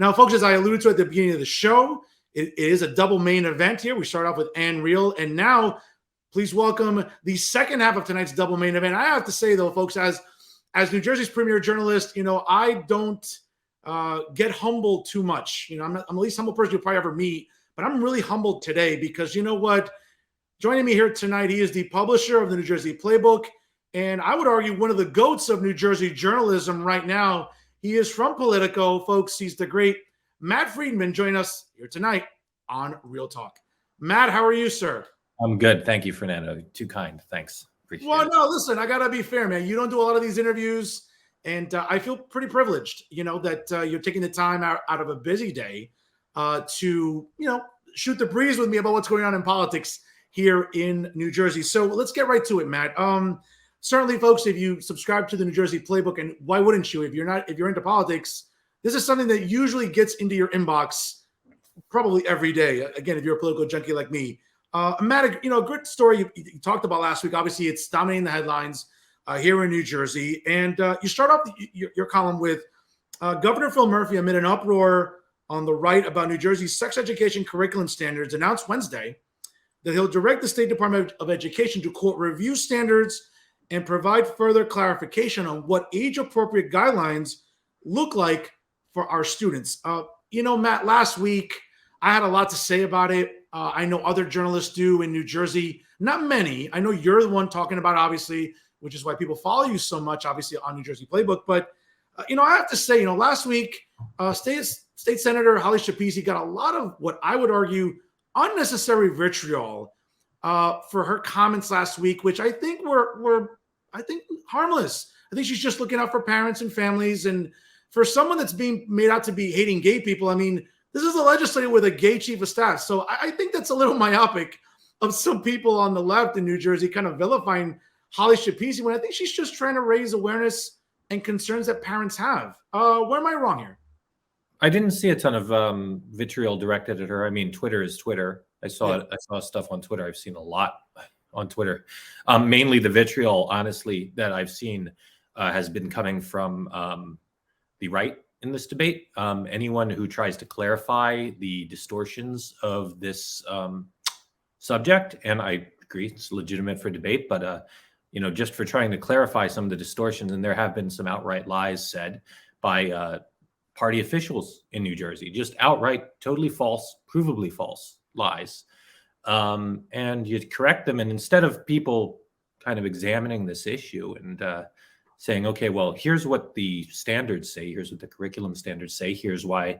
Now, folks, as I alluded to at the beginning of the show, it is a double main event here. We start off with Ann Real, and now please welcome the second half of tonight's double main event. I have to say, though, folks, as New Jersey's premier journalist, I don't get humbled too much. I'm the least humble person you'll probably ever meet, but I'm really humbled today because you know what? Joining me here tonight, he is the publisher of the New Jersey Playbook, and I would argue one of the GOATs of New Jersey journalism right now. He is from Politico, folks. He's the great Matt Friedman joining us here tonight on Real Talk. Matt, how are you, sir? I'm good. Thank you, Fernando. Too kind. Thanks. Appreciate it. No, listen, I got to be fair, man. You don't do a lot of these interviews, and I feel pretty privileged, that you're taking the time out of a busy day to, shoot the breeze with me about what's going on in politics here in New Jersey. So let's get right to it, Matt. Certainly, folks, if you subscribe to the New Jersey Playbook, and why wouldn't you? If you're into politics, this is something that usually gets into your inbox probably every day. Again, if you're a political junkie like me. Matt, a good story you talked about last week. Obviously, it's dominating the headlines here in New Jersey. And you start off your column with Governor Phil Murphy amid an uproar on the right about New Jersey's sex education curriculum standards announced Wednesday that he'll direct the State Department of Education to, quote, review standards and provide further clarification on what age-appropriate guidelines look like for our students. Matt, last week, I had a lot to say about it. I know other journalists do in New Jersey. Not many. I know you're the one talking about, obviously, which is why people follow you so much, obviously, on New Jersey Playbook. But, I have to say, last week, State Senator Holly Schapisi got a lot of what I would argue unnecessary vitriol for her comments last week, which I think were harmless. I think she's just looking out for parents and families. And for someone that's being made out to be hating gay people, I mean, this is a legislator with a gay chief of staff. So I think that's a little myopic of some people on the left in New Jersey kind of vilifying Holly Schapisi when I think she's just trying to raise awareness and concerns that parents have. Where am I wrong here? I didn't see a ton of vitriol directed at her. I mean, Twitter is Twitter. I saw stuff on Twitter. I've seen a lot on Twitter. Mainly the vitriol, honestly, that I've seen has been coming from the right in this debate. Anyone who tries to clarify the distortions of this subject, and I agree, it's legitimate for debate, but just for trying to clarify some of the distortions, and there have been some outright lies said by party officials in New Jersey, just outright, totally false, provably false lies. And you correct them. And instead of people kind of examining this issue and saying, okay, well, here's what the standards say, here's what the curriculum standards say, here's why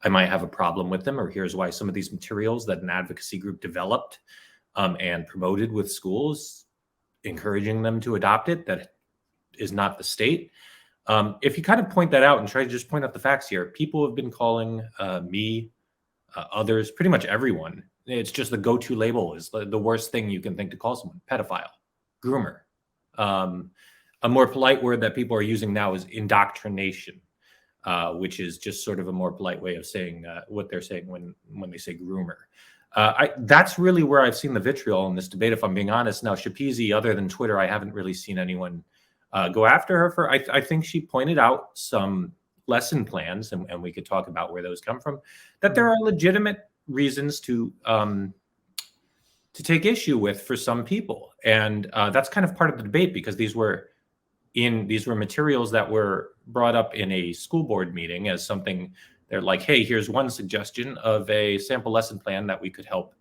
I might have a problem with them, or here's why some of these materials that an advocacy group developed and promoted with schools, encouraging them to adopt it, that is not the state. If you kind of point that out and try to just point out the facts here, people have been calling me, others, pretty much everyone. It's just the go-to label is the worst thing you can think to call someone: pedophile, groomer. A more polite word that people are using now is indoctrination, which is just sort of a more polite way of saying what they're saying when they say groomer. That's really where I've seen the vitriol in this debate, if I'm being honest. Now, Schapisi, other than Twitter, I haven't really seen anyone go after her for. I think she pointed out some lesson plans, and we could talk about where those come from, that there are legitimate reasons to take issue with for some people. And that's kind of part of the debate, because these were materials that were brought up in a school board meeting as something. They're like, hey, here's one suggestion of a sample lesson plan that we could help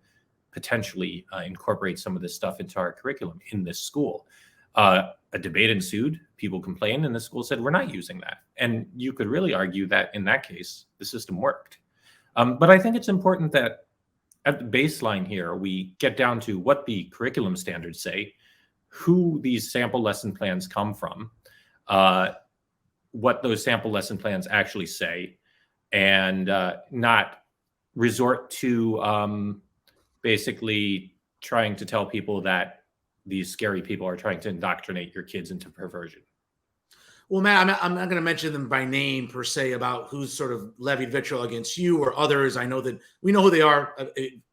potentially incorporate some of this stuff into our curriculum in this school. A debate ensued, people complained, and the school said, we're not using that. And you could really argue that in that case, the system worked. But I think it's important that at the baseline here, we get down to what the curriculum standards say, who these sample lesson plans come from, what those sample lesson plans actually say, and not resort to basically trying to tell people that these scary people are trying to indoctrinate your kids into perversion. Well, Matt, I'm not going to mention them by name per se about who's sort of levied vitriol against you or others. I know that we know who they are.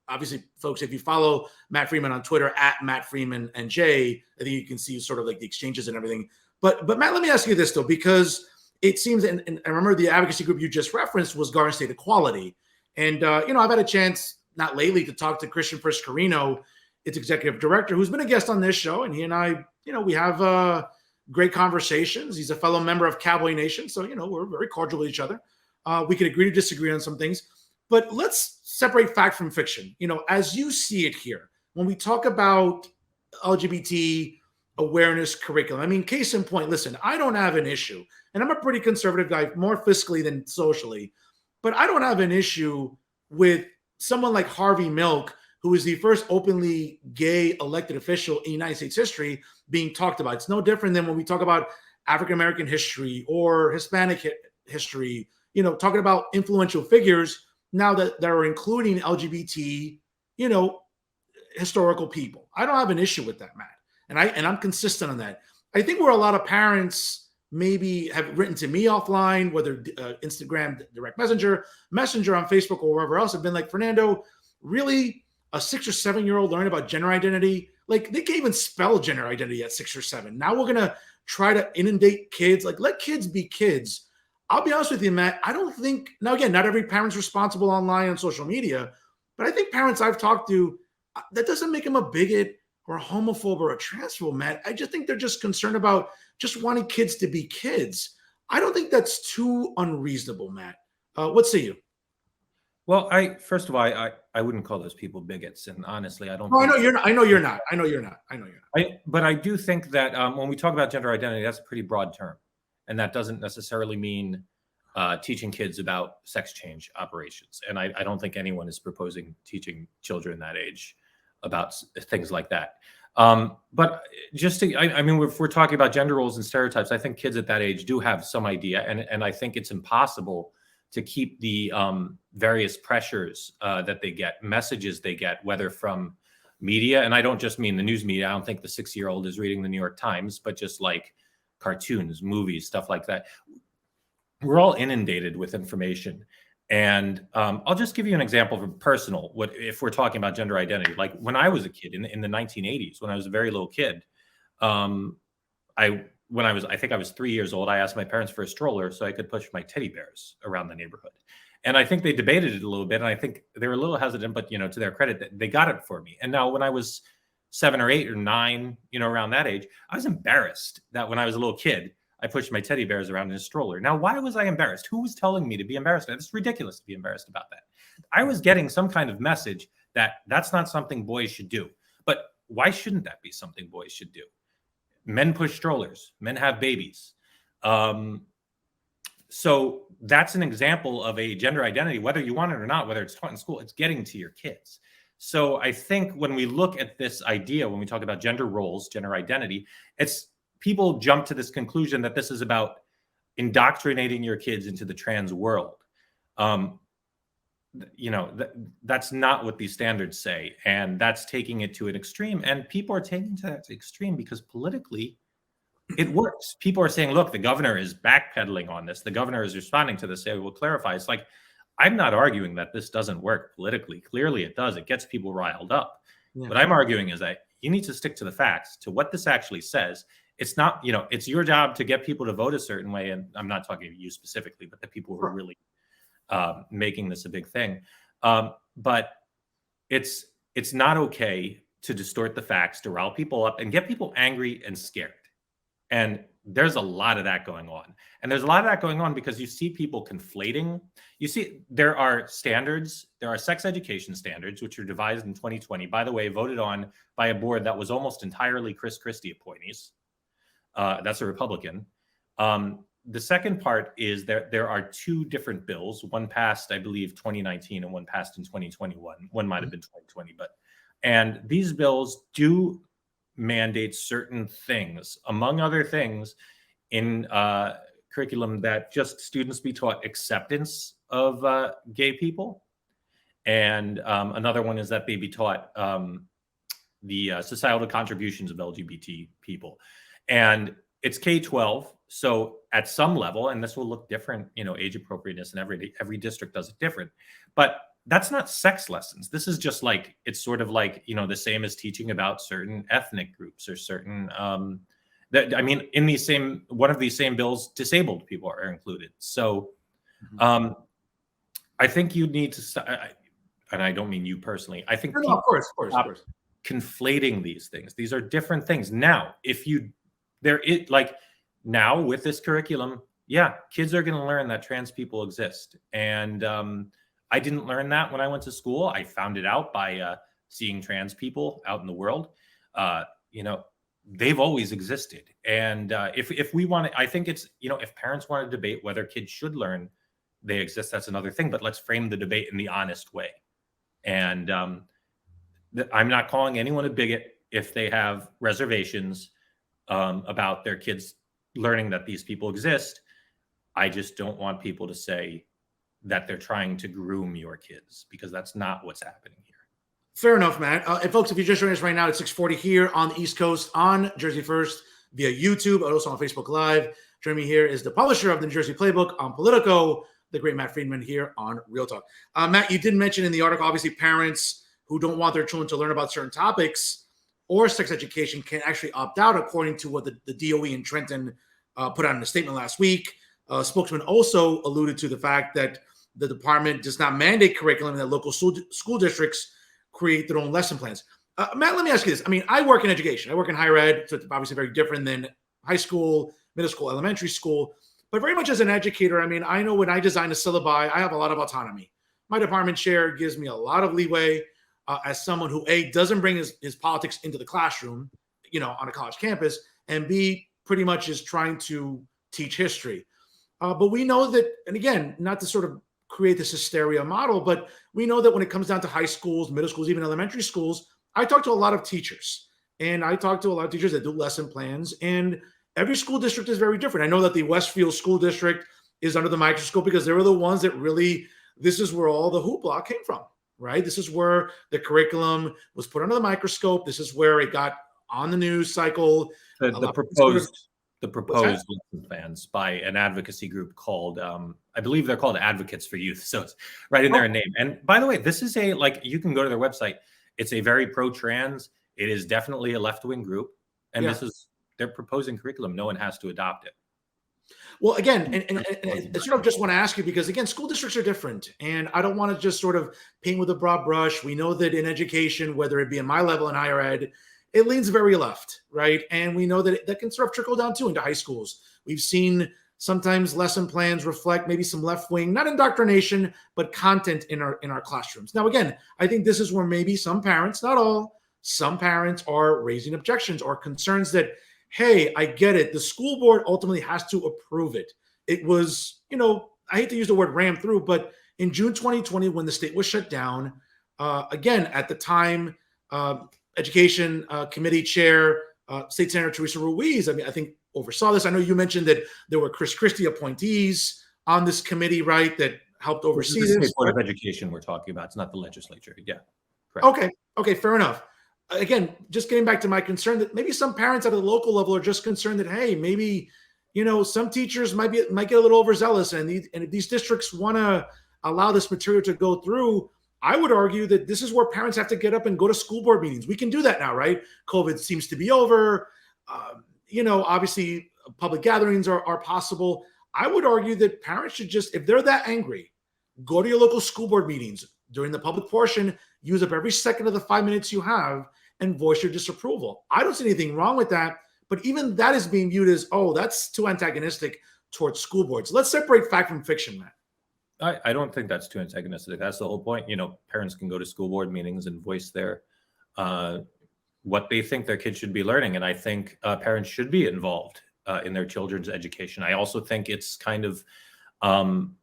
Obviously, folks, if you follow Matt Friedman on Twitter at Matt Friedman NJ, I think you can see sort of like the exchanges and everything. But Matt, let me ask you this though, because it seems, and I remember the advocacy group you just referenced was Garden State Equality. And, I've had a chance, not lately, to talk to Christian Carino, its executive director, who's been a guest on this show. And he and I, we have great conversations. He's a fellow member of Cowboy Nation. So, we're very cordial with each other. We can agree to disagree on some things. But let's separate fact from fiction. As you see it here, when we talk about LGBT awareness curriculum, I mean, case in point, listen, I don't have an issue, and I'm a pretty conservative guy, more fiscally than socially, but I don't have an issue with someone like Harvey Milk, who is the first openly gay elected official in United States history, being talked about. It's no different than when we talk about African-American history or Hispanic history, talking about influential figures now that are including LGBT, historical people. I don't have an issue with that, Matt. And I'm consistent on that. I think where a lot of parents maybe have written to me offline, whether Instagram, direct messenger on Facebook, or wherever else, have been like, Fernando, really, a 6 or 7 year old learn about gender identity? Like, they can't even spell gender identity at 6 or 7. Now we're gonna try to inundate kids. Like, let kids be kids. I'll be honest with you, Matt. I don't think, now again, not every parent's responsible online on social media, but I think parents I've talked to, that doesn't make them a bigot or a homophobe or a transphobe, Matt. I just think they're just concerned about just wanting kids to be kids. I don't think that's too unreasonable, Matt. What say you? Well, first of all, I wouldn't call those people bigots, and honestly, I don't. No, I know you're not. I know you're not. But I do think that when we talk about gender identity, that's a pretty broad term, and that doesn't necessarily mean teaching kids about sex change operations. And I don't think anyone is proposing teaching children that age about things like that. But just to, I mean, if we're talking about gender roles and stereotypes, I think kids at that age do have some idea, and I think it's impossible to keep the various pressures that they get, messages they get, whether from media, and I don't just mean the news media. I don't think the 6-year-old is reading the New York Times, but just like cartoons, movies, stuff like that. We're all inundated with information. And I'll just give you an example of personal, if we're talking about gender identity. Like when I was a kid in the 1980s, when I was a very little kid, I think I was 3 years old, I asked my parents for a stroller so I could push my teddy bears around the neighborhood. And I think they debated it a little bit, and I think they were a little hesitant, but to their credit, they got it for me. And now when I was 7 or 8 or 9, around that age, I was embarrassed that when I was a little kid, I pushed my teddy bears around in a stroller. Now, why was I embarrassed? Who was telling me to be embarrassed? It's ridiculous to be embarrassed about that. I was getting some kind of message that that's not something boys should do. But why shouldn't that be something boys should do? Men push strollers. Men have babies. So that's an example of a gender identity, whether you want it or not, whether it's taught in school, it's getting to your kids. So I think when we look at this idea, when we talk about gender roles, gender identity, it's people jump to this conclusion that this is about indoctrinating your kids into the trans world. That's not what these standards say. And that's taking it to an extreme. And people are taking it to that extreme because politically it works. People are saying, look, the governor is backpedaling on this. The governor is responding to this. They will clarify. It's like, I'm not arguing that this doesn't work politically. Clearly it does. It gets people riled up. Yeah. What I'm arguing is that you need to stick to the facts, to what this actually says. It's not, it's your job to get people to vote a certain way. And I'm not talking to you specifically, but the people who are really making this a big thing. But it's not okay to distort the facts, to rile people up and get people angry and scared. And there's a lot of that going on. And there's a lot of that going on because you see people conflating. You see, there are standards, there are sex education standards, which were devised in 2020, by the way, voted on by a board that was almost entirely Chris Christie appointees. That's a Republican. The second part is there are 2 different bills. One passed, I believe, 2019 and one passed in 2021. One might have been 2020, and these bills do mandate certain things, among other things, in curriculum that just students be taught acceptance of gay people. And another one is that they be taught the societal contributions of LGBT people. And it's K-12. So at some level, and this will look different, age appropriateness, and every district does it different, but that's not sex lessons. This is just like, it's sort of like, the same as teaching about certain ethnic groups or certain That, I mean, in one of these same bills, disabled people are included. So I think you need to stop, and I don't mean you personally. I think No, of course. Conflating these things. These are different things. Now, now with this curriculum, yeah, kids are going to learn that trans people exist. And I didn't learn that when I went to school. I found it out by seeing trans people out in the world. They've always existed. And if we want to, I think it's, if parents want to debate whether kids should learn they exist, that's another thing. But let's frame the debate in the honest way. And I'm not calling anyone a bigot if they have reservations about their kids learning that these people exist. I just don't want people to say that they're trying to groom your kids, because that's not what's happening here. Fair enough, Matt. And folks, if you're just joining us right now, it's 6:40 here on the East Coast on Jersey First via YouTube, but also on Facebook Live. Joining me here is the publisher of the New Jersey Playbook on Politico, the great Matt Friedman, here on Real Talk. Matt, you did mention in the article, obviously, parents who don't want their children to learn about certain topics or sex education can actually opt out, according to what the DOE in Trenton put out in a statement last week. Spokesman also alluded to the fact that the department does not mandate curriculum, that local school districts create their own lesson plans. Matt, let me ask you this. I mean, I work in education. I work in higher ed, so it's obviously very different than high school, middle school, elementary school. But very much as an educator, I mean, I know when I design a syllabi, I have a lot of autonomy. My department chair gives me a lot of leeway as someone who, A, doesn't bring his politics into the classroom, on a college campus, and B, pretty much is trying to teach history. But we know that, and again, not to sort of create this hysteria model, but we know that when it comes down to high schools, middle schools, even elementary schools, I talk to a lot of teachers, and I talk to a lot of teachers that do lesson plans, and every school district is very different. I know that the Westfield School District is under the microscope because they were the ones that really, this is where all the hoopla came from, right? This is where the curriculum was put under the microscope. This is where it got on the news cycle. The proposed lesson plans by an advocacy group called, I believe they're called Advocates for Youth. So it's right in their name. And by the way, this is you can go to their website. It's a very pro-trans. It is definitely a left-wing group. And they're proposing curriculum. No one has to adopt it. Well, again, and I sort of just want to ask you, because again, school districts are different, and I don't want to just sort of paint with a broad brush. We know that in education, whether it be in my level in higher ed, it leans very left, right? And we know that that can sort of trickle down too into high schools. We've seen sometimes lesson plans reflect maybe some left wing, not indoctrination, but content in our classrooms. Now, again, I think this is where maybe some parents, not all, some parents are raising objections or concerns that, hey, I get it. The school board ultimately has to approve it. It was, I hate to use the word ram through, but in June 2020, when the state was shut down, again, at the time, Education Committee Chair, State Senator Teresa Ruiz, I think oversaw this. I know you mentioned that there were Chris Christie appointees on this committee, right, that helped oversee this. State Board of Education we're talking about. It's not the legislature. Yeah. Correct. Okay, fair enough. Again, just getting back to my concern that maybe some parents at the local level are just concerned that, hey, maybe, some teachers might get a little overzealous, and if these districts want to allow this material to go through, I would argue that this is where parents have to get up and go to school board meetings. We can do that now, right? COVID seems to be over. Obviously public gatherings are possible. I would argue that parents should just, if they're that angry, go to your local school board meetings during the public portion, use up every second of the 5 minutes you have and voice your disapproval. I don't see anything wrong with that, but even that is being viewed as, oh, that's too antagonistic towards school boards. Let's separate fact from fiction, Matt. I don't think that's too antagonistic. That's the whole point. Parents can go to school board meetings and voice their what they think their kids should be learning. And I think parents should be involved in their children's education. I also think it's kind of, one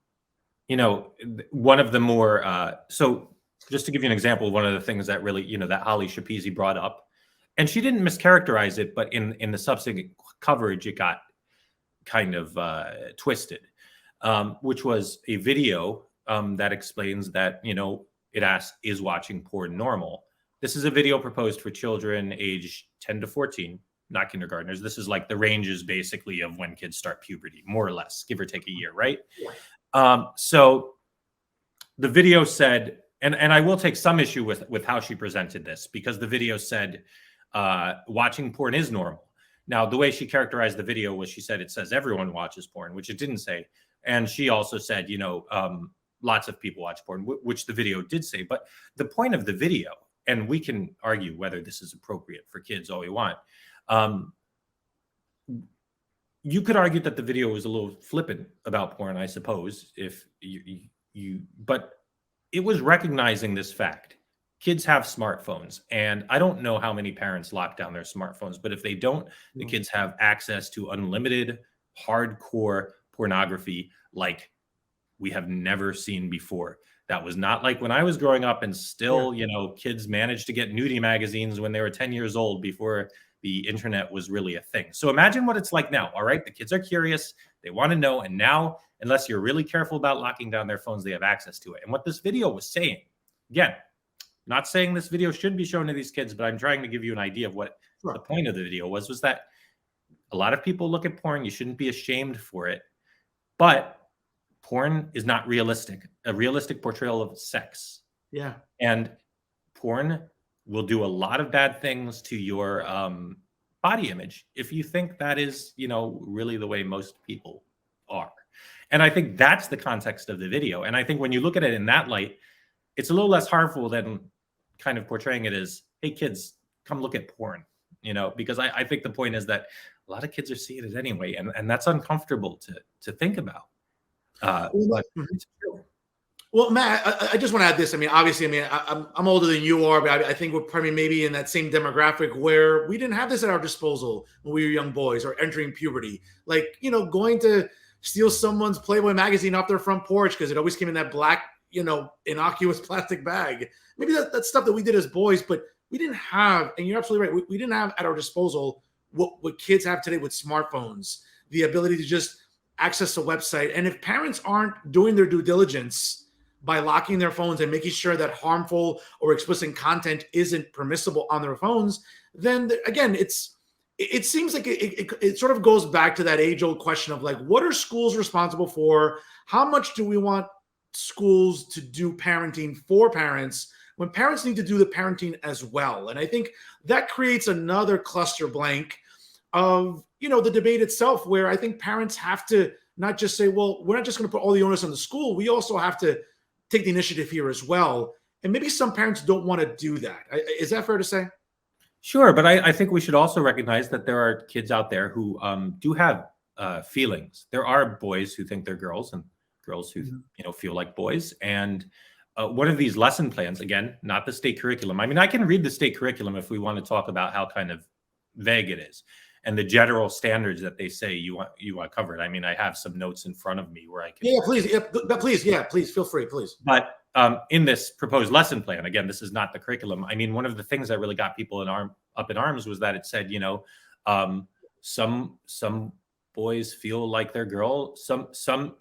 of the more, so just to give you an example, one of the things that really, that Holly Shapezi brought up, and she didn't mischaracterize it, but in the subsequent coverage, it got kind of twisted. Which was a video that explains that, it asks, is watching porn normal? This is a video proposed for children age 10 to 14, not kindergartners. This is like the ranges basically of when kids start puberty, more or less, give or take a year, right? So the video said, and I will take some issue with how she presented this, because the video said watching porn is normal. Now, the way she characterized the video was she said it says everyone watches porn, which it didn't say. And she also said, lots of people watch porn, which the video did say. But the point of the video, and we can argue whether this is appropriate for kids all we want. You could argue that the video was a little flippant about porn, I suppose, if but it was recognizing this fact. Kids have smartphones, and I don't know how many parents lock down their smartphones, but if they don't, the kids have access to unlimited, hardcore pornography like we have never seen before. That was not like when I was growing up, and still, kids managed to get nudie magazines when they were 10 years old before the internet was really a thing. So imagine what it's like now. All right. The kids are curious. They want to know. And now, unless you're really careful about locking down their phones, they have access to it. And what this video was saying, again, not saying this video should be shown to these kids, but I'm trying to give you an idea of what the point of the video was that a lot of people look at porn. You shouldn't be ashamed for it. But porn is not realistic, a realistic portrayal of sex. Yeah. And porn will do a lot of bad things to your body image if you think that is, really the way most people are. And I think that's the context of the video. And I think when you look at it in that light, it's a little less harmful than kind of portraying it as, hey, kids, come look at porn, because I think the point is that a lot of kids are seeing it anyway. And that's uncomfortable to think about. But it's true. Well, Matt, I just want to add this. Obviously, I'm older than you are, but I think we're probably maybe in that same demographic where we didn't have this at our disposal when we were young boys or entering puberty. Like, going to steal someone's Playboy magazine off their front porch because it always came in that black, innocuous plastic bag. Maybe that's stuff that we did as boys, but we didn't have, and you're absolutely right, we didn't have at our disposal what kids have today with smartphones, the ability to just access a website. And if parents aren't doing their due diligence by locking their phones and making sure that harmful or explicit content isn't permissible on their phones, then again, it seems like it sort of goes back to that age-old question of like, what are schools responsible for? How much do we want schools to do parenting for parents when parents need to do the parenting as well? And I think that creates another cluster blank of, the debate itself, where I think parents have to not just say, well, we're not just going to put all the onus on the school. We also have to take the initiative here as well. And maybe some parents don't want to do that. Is that fair to say? Sure. But I think we should also recognize that there are kids out there who do have feelings. There are boys who think they're girls and girls who, feel like boys. And one of these lesson plans, again, not the state curriculum. I can read the state curriculum if we want to talk about how kind of vague it is and the general standards that they say you want covered. I have some notes in front of me where I can. Yeah, please. Yeah, please feel free, please. But in this proposed lesson plan, again, this is not the curriculum. One of the things that really got people up in arms was that it said, some boys feel like they're girls. Some.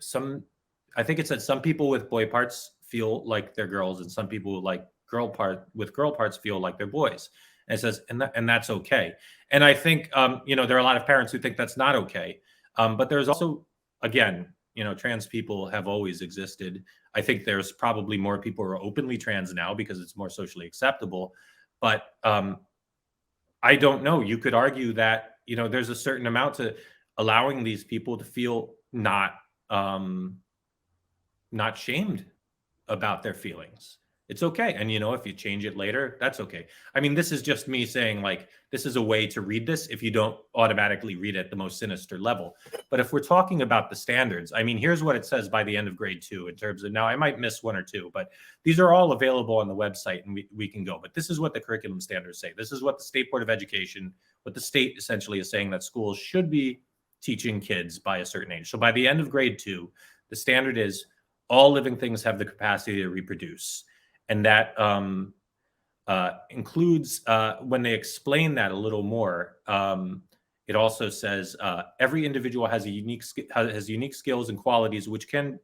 I think it said some people with boy parts feel like they're girls, and some people like girl parts feel like they're boys. And it says, and that's okay. And I think, there are a lot of parents who think that's not okay. But there's also, again, trans people have always existed. I think there's probably more people who are openly trans now because it's more socially acceptable. But I don't know. You could argue that, there's a certain amount to allowing these people to feel not shamed about their feelings. It's okay. And, if you change it later, that's okay. This is just me saying, like, this is a way to read this if you don't automatically read at the most sinister level. But if we're talking about the standards, here's what it says by the end of grade 2 in terms of, now I might miss one or two, but these are all available on the website and we can go. But this is what the curriculum standards say. This is what the State Board of Education, what the state essentially is saying that schools should be teaching kids by a certain age. So by the end of grade 2, the standard is all living things have the capacity to reproduce. And that includes, when they explain that a little more, it also says every individual has unique skills and qualities which can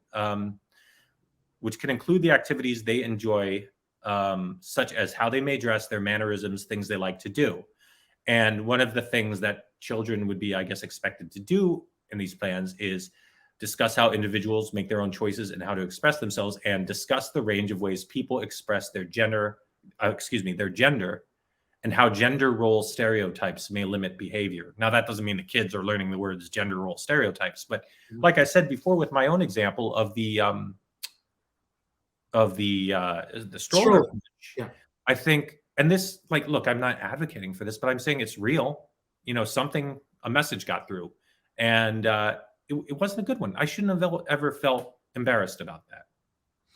include the activities they enjoy, such as how they may dress, their mannerisms, things they like to do. And one of the things that children would be, I guess, expected to do in these plans is discuss how individuals make their own choices and how to express themselves, and discuss the range of ways people express their gender, and how gender role stereotypes may limit behavior. Now, that doesn't mean the kids are learning the words gender role stereotypes, but like I said before, with my own example of the stroller, Sure. Yeah. I think, and this, like, look, I'm not advocating for this, but I'm saying it's real. A message got through, and it wasn't a good one. I shouldn't have ever felt embarrassed about that.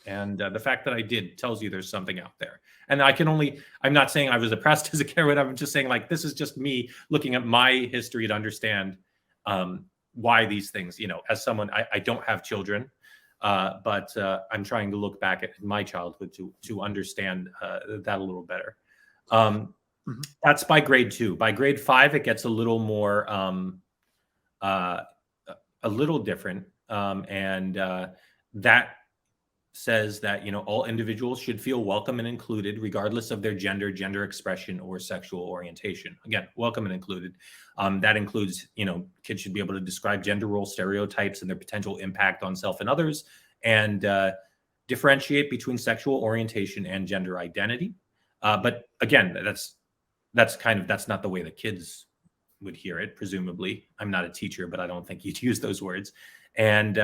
And the fact that I did tells you there's something out there. And I'm not saying I was oppressed as a kid. I'm just saying, like, this is just me looking at my history to understand why these things, as someone, I don't have children, but I'm trying to look back at my childhood to understand that a little better. That's by grade 2. By grade 5, it gets a little more, a little different. And that says that, all individuals should feel welcome and included, regardless of their gender expression, or sexual orientation. Again, welcome and included. That includes, kids should be able to describe gender role stereotypes and their potential impact on self and others, and differentiate between sexual orientation and gender identity. But again, that's not the way the kids would hear it, presumably. I'm not a teacher, but I don't think you'd use those words. And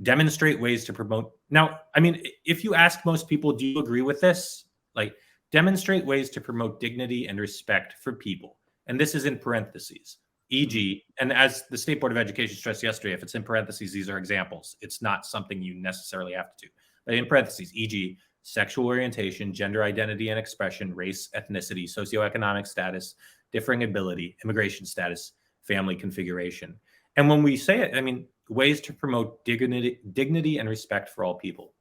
demonstrate ways to promote. Now, I mean, if you ask most people, do you agree with this? Like, demonstrate ways to promote dignity and respect for people. And this is in parentheses, e.g., and as the State Board of Education stressed yesterday, if it's in parentheses, these are examples. It's not something you necessarily have to do. But in parentheses, e.g., sexual orientation, gender identity and expression, race, ethnicity, socioeconomic status, differing ability, immigration status, family configuration. And when we say it, I mean, ways to promote dignity and respect for all people.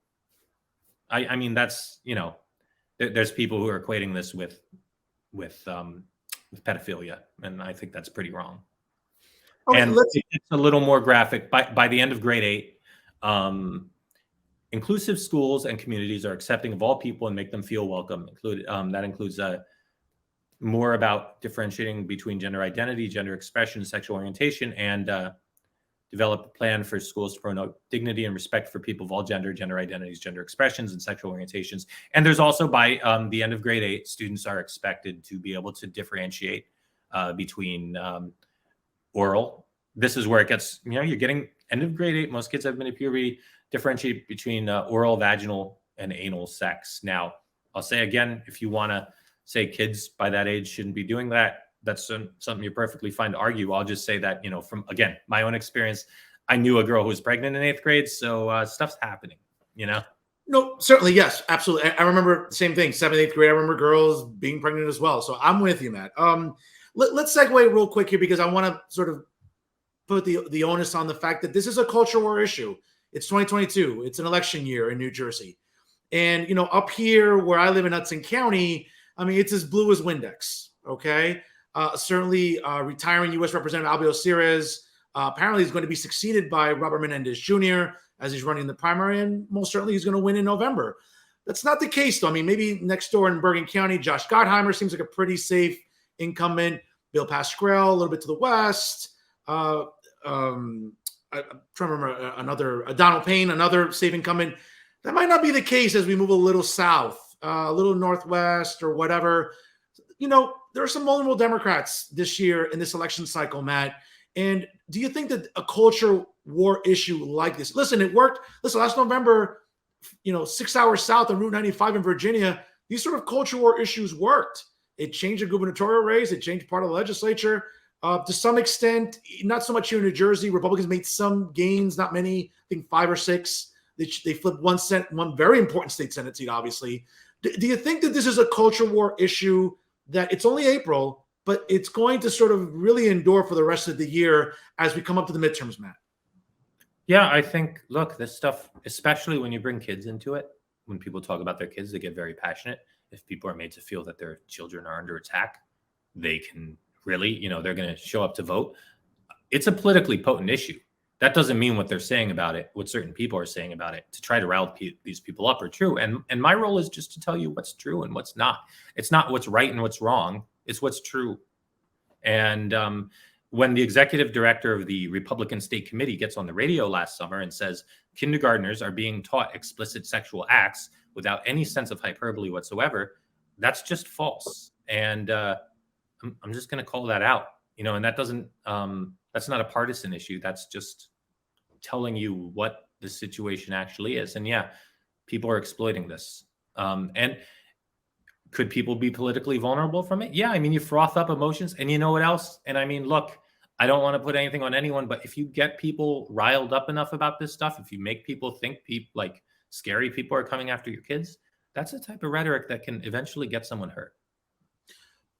I mean, that's, there's people who are equating this with pedophilia, and I think that's pretty wrong. Okay, and it's a little more graphic. By the end of grade 8, inclusive schools and communities are accepting of all people and make them feel welcome. That includes more about differentiating between gender identity, gender expression, sexual orientation, and develop a plan for schools to promote dignity and respect for people of all gender identities, gender expressions, and sexual orientations. And there's also, by the end of grade 8, students are expected to be able to differentiate between oral. This is where it gets, you're getting end of grade 8. Most kids have been in puberty. Differentiate between oral, vaginal, and anal sex. Now, I'll say again, if you want to say kids by that age shouldn't be doing that, that's something you're perfectly fine to argue. I'll just say that, from, again, my own experience, I knew a girl who was pregnant in 8th grade. So stuff's happening, No, certainly. Yes, absolutely. I remember the same thing. 7th, 8th grade. I remember girls being pregnant as well. So I'm with you, Matt. Let's segue real quick here, because I want to sort of put the onus on the fact that this is a culture war issue. It's 2022. It's an election year in New Jersey. And, up here where I live in Hudson County, I mean, it's as blue as Windex. Okay. Certainly retiring U.S. Representative Albio Ceres apparently is going to be succeeded by Robert Menendez Jr. as he's running the primary, and most certainly he's going to win in November. That's not the case, though. I mean, maybe next door in Bergen County, Josh Gottheimer seems like a pretty safe incumbent. Bill Pascrell, a little bit to the west. I'm trying to remember Donald Payne, another safe incumbent. That might not be the case as we move a little south, a little northwest or whatever. There are some vulnerable Democrats this year in this election cycle, Matt. And do you think that a culture war issue like this, listen, it worked. Listen, last November, 6 hours south on Route 95 in Virginia, these sort of culture war issues worked. It changed the gubernatorial race. It changed part of the legislature. To some extent, not so much here in New Jersey. Republicans made some gains, not many, I think 5 or 6. They flipped one very important state Senate seat, obviously. Do you think that this is a culture war issue, that it's only April, but it's going to sort of really endure for the rest of the year as we come up to the midterms, Matt? Yeah, I think, look, this stuff, especially when you bring kids into it, when people talk about their kids, they get very passionate. If people are made to feel that their children are under attack, they can really, they're going to show up to vote. It's a politically potent issue. That doesn't mean what they're saying about it, what certain people are saying about it, to try to rile these people up, are true. And my role is just to tell you what's true and what's not. It's not what's right and what's wrong. It's what's true. And when the executive director of the Republican State Committee gets on the radio last summer and says kindergartners are being taught explicit sexual acts without any sense of hyperbole whatsoever, that's just false. And I'm just going to call that out, and that doesn't, that's not a partisan issue. That's just telling you what the situation actually is. And yeah, people are exploiting this. And could people be politically vulnerable from it? Yeah. I mean, you froth up emotions, and you know what else? And I mean, look, I don't want to put anything on anyone, but if you get people riled up enough about this stuff, if you make people think like scary people are coming after your kids, that's a type of rhetoric that can eventually get someone hurt.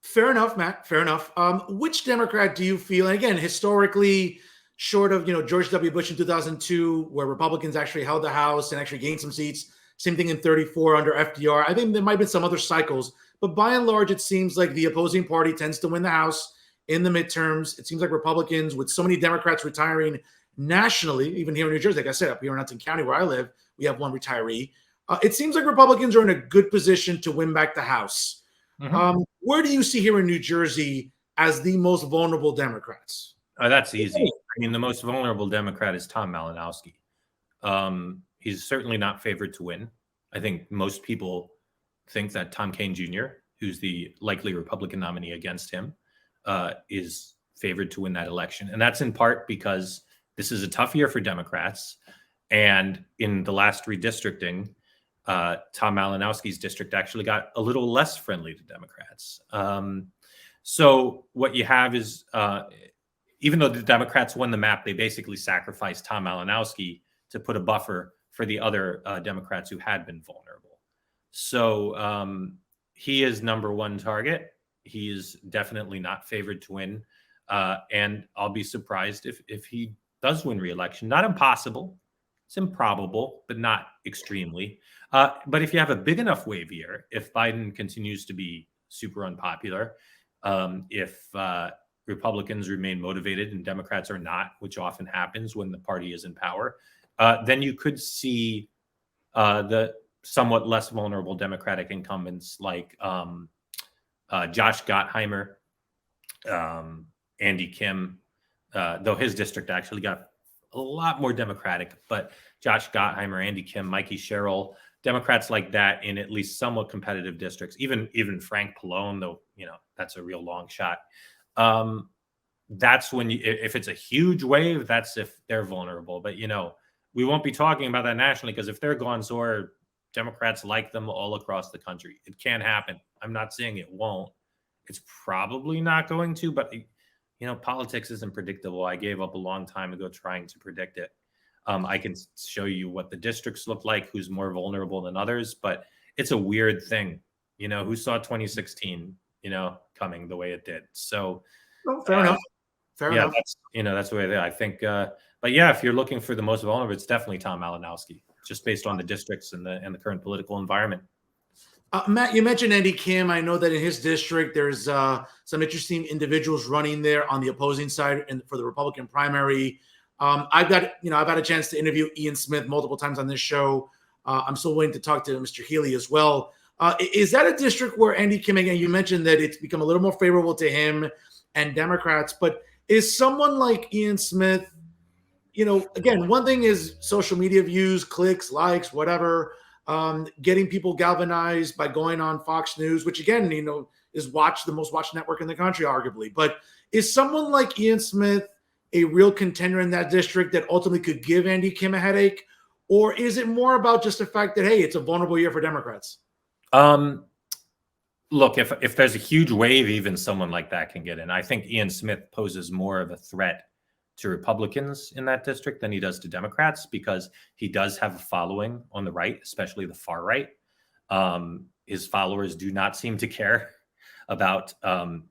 Fair enough, Matt. Fair enough. Which Democrat do you feel? And again, historically, short of George W. Bush in 2002, where Republicans actually held the House and actually gained some seats. Same thing in 34 under FDR. I think there might have been some other cycles, but by and large, it seems like the opposing party tends to win the House in the midterms. It seems like Republicans, with so many Democrats retiring nationally, even here in New Jersey, like I said, up here in Hudson County where I live, we have one retiree. It seems like Republicans are in a good position to win back the House. Where do you see here in New Jersey as the most vulnerable Democrats? That's easy. I mean, the most vulnerable Democrat is Tom Malinowski. He's certainly not favored to win. I think most people think that Tom Kean Jr., who's the likely Republican nominee against him, is favored to win that election. And that's in part because this is a tough year for Democrats. And in the last redistricting, Tom Malinowski's district actually got a little less friendly to Democrats. So what you have is, even though the Democrats won the map, they basically sacrificed Tom Malinowski to put a buffer for the other Democrats who had been vulnerable. So he is number one target. He is definitely not favored to win. And I'll be surprised if he does win re-election. Not impossible. It's improbable, but not extremely. But if you have a big enough wave here, if Biden continues to be super unpopular, if Republicans remain motivated and Democrats are not, which often happens when the party is in power, then you could see the somewhat less vulnerable Democratic incumbents like Josh Gottheimer, Andy Kim, though his district actually got a lot more Democratic, but Josh Gottheimer, Andy Kim, Mikey Sherrill, Democrats like that in at least somewhat competitive districts, even Frank Pallone, though, that's a real long shot. That's when if it's a huge wave, that's if they're vulnerable. But, we won't be talking about that nationally because if they're gone, so are Democrats like them all across the country. It can happen. I'm not saying it won't. It's probably not going to, but politics isn't predictable. I gave up a long time ago trying to predict it. I can show you what the districts look like, who's more vulnerable than others, but it's a weird thing. Who saw 2016, coming the way it did. So fair enough. Fair enough. That's the way I think. But yeah, if you're looking for the most vulnerable, it's definitely Tom Malinowski, just based on the districts and the current political environment. Matt, you mentioned Andy Kim. I know that in his district, there's some interesting individuals running there on the opposing side and for the Republican primary. I've had a chance to interview Ian Smith multiple times on this show. I'm still waiting to talk to Mr. Healy as well. Is that a district where Andy Kim, again, you mentioned that it's become a little more favorable to him and Democrats, but is someone like Ian Smith, again, one thing is social media views, clicks, likes, whatever, getting people galvanized by going on Fox News, which again, is the most watched network in the country, arguably. But is someone like Ian Smith a real contender in that district that ultimately could give Andy Kim a headache? Or is it more about just the fact that, hey, it's a vulnerable year for Democrats? Look, if there's a huge wave, even someone like that can get in. I think Ian Smith poses more of a threat to Republicans in that district than he does to Democrats because he does have a following on the right, especially the far right. His followers do not seem to care about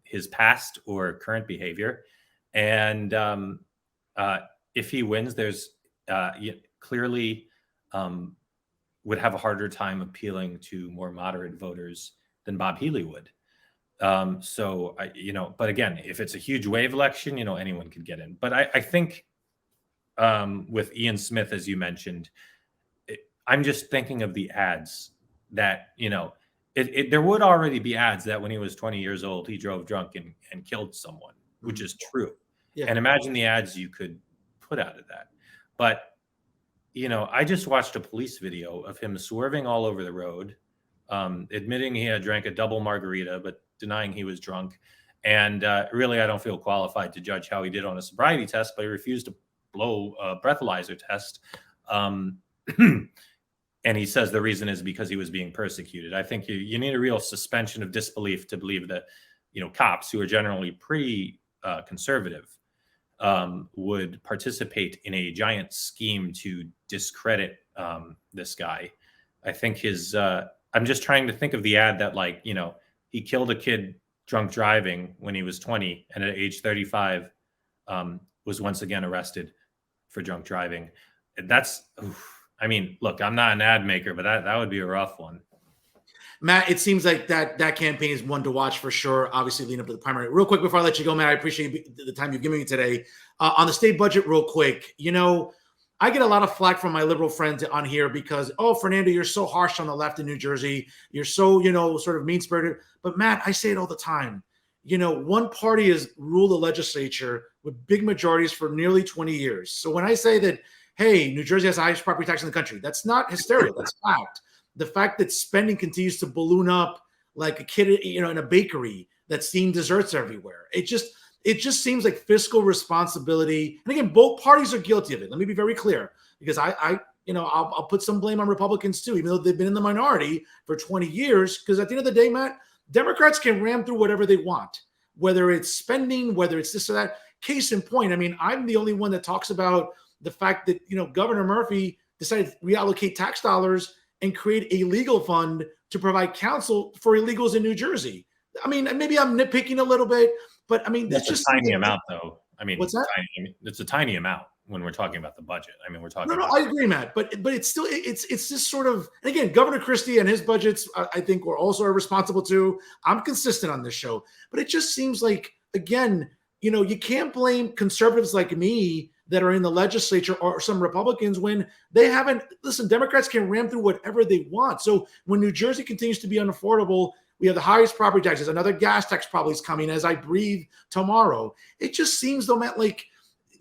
his past or current behavior. And if he wins, there's clearly would have a harder time appealing to more moderate voters than Bob Healy would. But again, if it's a huge wave election, anyone could get in. But I think with Ian Smith, as you mentioned, I'm just thinking of the ads that, there would already be ads that when he was 20 years old, he drove drunk and killed someone, which is true. Yeah. And imagine the ads you could put out of that. But, I just watched a police video of him swerving all over the road, admitting he had drank a double margarita, but denying he was drunk. And really, I don't feel qualified to judge how he did on a sobriety test, but he refused to blow a breathalyzer test. And he says the reason is because he was being persecuted. I think you need a real suspension of disbelief to believe that, cops who are generally pretty conservative would participate in a giant scheme to discredit this guy. I think I'm just trying to think of the ad that, like, he killed a kid drunk driving when he was 20, and at age 35 was once again arrested for drunk driving. I mean, look, I'm not an ad maker, but that would be a rough one. Matt, it seems like that campaign is one to watch for sure, obviously leading up to the primary. Real quick before I let you go, Matt, I appreciate the time you've given me today. On the state budget, real quick, I get a lot of flack from my liberal friends on here because, oh, Fernando, you're so harsh on the left in New Jersey. You're so, sort of mean-spirited. But Matt, I say it all the time. One party has ruled the legislature with big majorities for nearly 20 years. So when I say that, hey, New Jersey has the highest property tax in the country, that's not hysteria. That's fact. The fact that spending continues to balloon up like a kid, in a bakery that's seeing desserts everywhere. It just seems like fiscal responsibility. And again, both parties are guilty of it. Let me be very clear, because I'll put some blame on Republicans too, even though they've been in the minority for 20 years. Because at the end of the day, Matt, Democrats can ram through whatever they want, whether it's spending, whether it's this or that. Case in point, I mean, I'm the only one that talks about the fact that, Governor Murphy decided to reallocate tax dollars and create a legal fund to provide counsel for illegals in New Jersey. I mean, maybe I'm nitpicking a little bit, but I mean, that's just a tiny amount, though. I mean, what's that? It's a tiny amount when we're talking about the budget. I mean, we're talking. No, I agree, Matt, but it's still it's this sort of. And again, Governor Christie and his budgets, I think, were also responsible too. I'm consistent on this show, but it just seems like, again, you can't blame conservatives like me that are in the legislature or some Republicans when they haven't. Listen, Democrats can ram through whatever they want. So when New Jersey continues to be unaffordable, we have the highest property taxes. Another gas tax probably is coming as I breathe tomorrow. It just seems, though, Matt, like,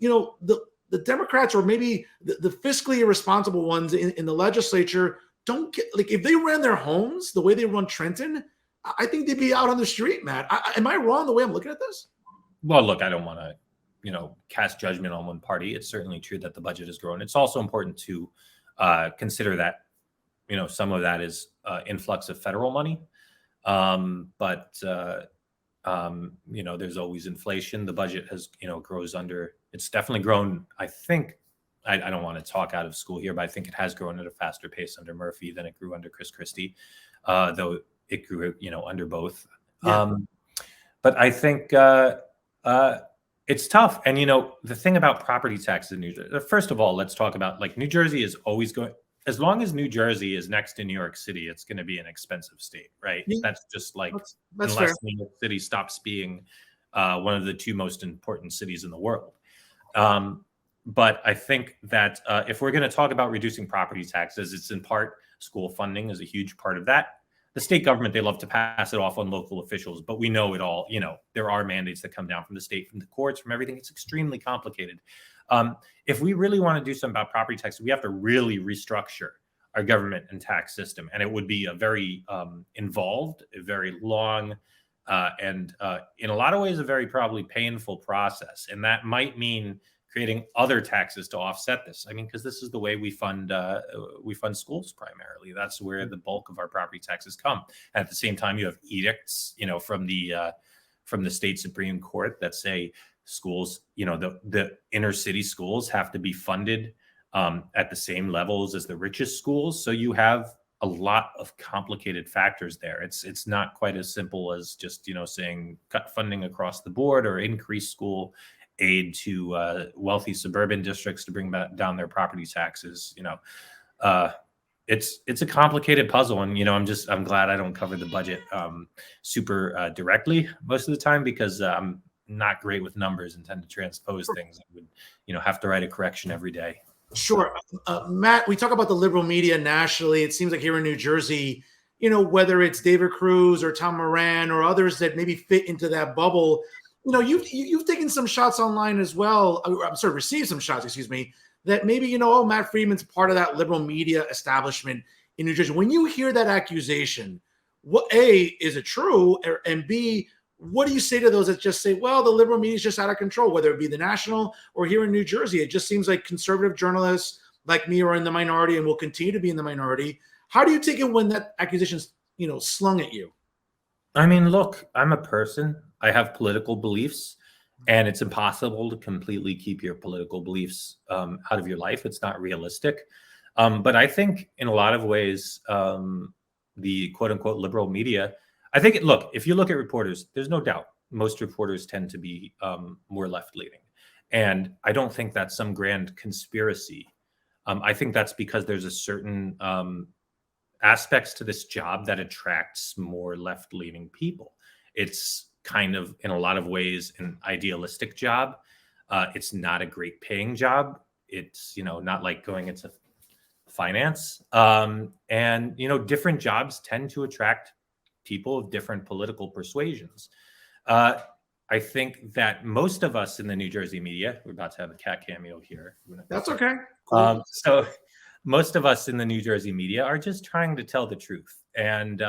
the Democrats, or maybe the fiscally irresponsible ones in the legislature, don't get, like, if they ran their homes the way they run Trenton, I think they'd be out on the street, Matt. Am I wrong the way I'm looking at this? Well, look, I don't want to, cast judgment on one party. It's certainly true that the budget has grown. It's also important to consider that, some of that is influx of federal money. But there's always inflation. The budget has, grows under, it's definitely grown. I think, I don't want to talk out of school here, but I think it has grown at a faster pace under Murphy than it grew under Chris Christie, though it grew, under both. Yeah. But I think it's tough. And, the thing about property taxes in New Jersey, first of all, let's talk about, like, New Jersey is always going, as long as New Jersey is next to New York City, it's going to be an expensive state, right? Yeah. That's just like, that's unless fair. New York City stops being one of the two most important cities in the world. But I think that if we're going to talk about reducing property taxes, it's in part school funding is a huge part of that. The state government, they love to pass it off on local officials, but we know it all. There are mandates that come down from the state, from the courts, from everything. It's extremely complicated. If we really want to do something about property taxes, we have to really restructure our government and tax system. And it would be a very involved, a very long, and in a lot of ways, a very probably painful process. And that might mean creating other taxes to offset this. I mean, because this is the way we fund schools primarily. That's where the bulk of our property taxes come. And at the same time, you have edicts, from the state Supreme Court that say schools, the inner city schools have to be funded at the same levels as the richest schools. So you have a lot of complicated factors there. It's not quite as simple as just, saying cut funding across the board or increase school aid to wealthy suburban districts to bring down their property taxes. It's a complicated puzzle, and I'm glad I don't cover the budget super directly most of the time, because I'm not great with numbers and tend to transpose things. I would have to write a correction every day. Sure. Matt, we talk about the liberal media nationally. It seems like here in New Jersey, whether it's David Cruz or Tom Moran or others that maybe fit into that bubble, you've taken some shots online as well. I'm sorry, received some shots, excuse me, that maybe, Matt Friedman's part of that liberal media establishment in New Jersey. When you hear that accusation, what, A, is it true? And B, what do you say to those that just say, well, the liberal media is just out of control, whether it be the national or here in New Jersey? It just seems like conservative journalists like me are in the minority and will continue to be in the minority. How do you take it when that accusation's, slung at you? I mean, look, I'm a person. I have political beliefs, and it's impossible to completely keep your political beliefs out of your life. It's not realistic. But I think in a lot of ways, the quote unquote liberal media, I think, look, if you look at reporters, there's no doubt most reporters tend to be more left leaning. And I don't think that's some grand conspiracy. I think that's because there's a certain aspects to this job that attracts more left leaning people. It's kind of, in a lot of ways, an idealistic job. It's not a great paying job. It's, not like going into finance. And, different jobs tend to attract people of different political persuasions. I think that most of us in the New Jersey media, we're about to have a cat cameo here. That's okay. Cool. So most of us in the New Jersey media are just trying to tell the truth. And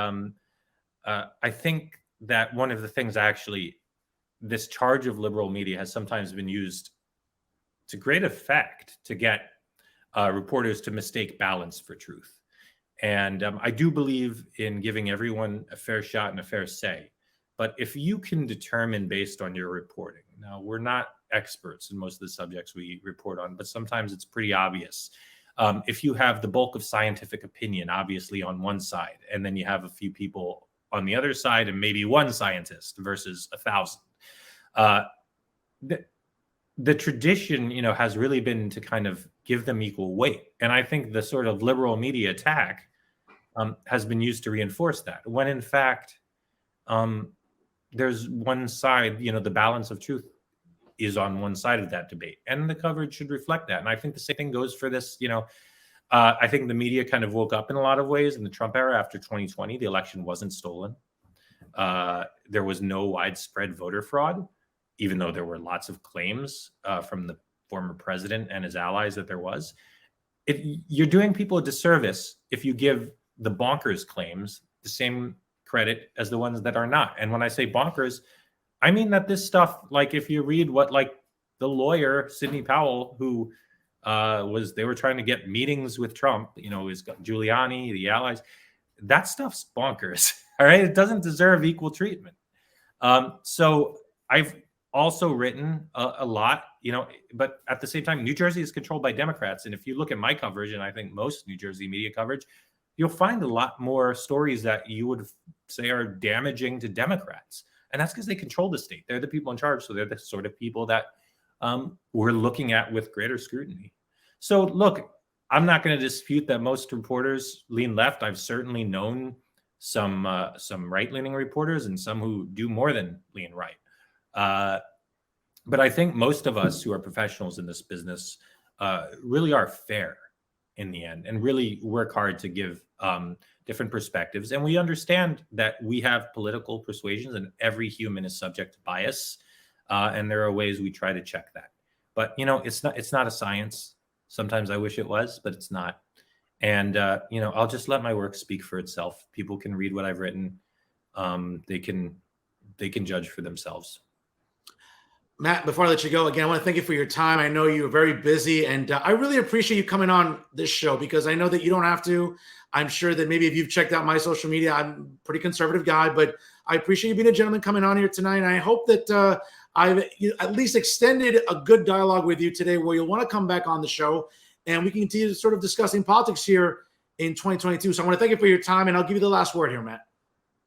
I think that one of the things, actually, this charge of liberal media has sometimes been used to great effect to get reporters to mistake balance for truth. And I do believe in giving everyone a fair shot and a fair say. But if you can determine based on your reporting, now we're not experts in most of the subjects we report on, but sometimes it's pretty obvious. If you have the bulk of scientific opinion, obviously, on one side, and then you have a few people on the other side and maybe one scientist versus 1,000, the tradition, has really been to kind of give them equal weight. And I think the sort of liberal media attack has been used to reinforce that, when in fact, there's one side, the balance of truth is on one side of that debate, and the coverage should reflect that. And I think the same thing goes for this. I think the media kind of woke up in a lot of ways in the Trump era after 2020. The election wasn't stolen. There was no widespread voter fraud, even though there were lots of claims from the former president and his allies that there was. You're doing people a disservice if you give the bonkers claims the same credit as the ones that are not. And when I say bonkers, I mean that this stuff, like if you read what, like, the lawyer Sidney Powell, who they were trying to get meetings with Trump, is Giuliani, the allies, that stuff's bonkers. All right, it doesn't deserve equal treatment. So I've also written a lot, but at the same time, New Jersey is controlled by Democrats. And if you look at my coverage, and I think most New Jersey media coverage, you'll find a lot more stories that you would say are damaging to Democrats. And that's because they control the state. They're the people in charge. So they're the sort of people that we're looking at with greater scrutiny. So look, I'm not going to dispute that most reporters lean left. I've certainly known some right-leaning reporters and some who do more than lean right. But I think most of us who are professionals in this business really are fair in the end, and really work hard to give different perspectives. And we understand that we have political persuasions, and every human is subject to bias. And there are ways we try to check that. But it's not a science. Sometimes I wish it was, but it's not. And I'll just let my work speak for itself. People can read what I've written. They can judge for themselves. Matt, before I let you go, again, I want to thank you for your time. I know you're very busy, and I really appreciate you coming on this show, because I know that you don't have to. I'm sure that maybe if you've checked out my social media, I'm a pretty conservative guy, but I appreciate you being a gentleman coming on here tonight. And I hope that I've at least extended a good dialogue with you today, where you'll want to come back on the show and we can continue sort of discussing politics here in 2022. So I want to thank you for your time, and I'll give you the last word here, Matt.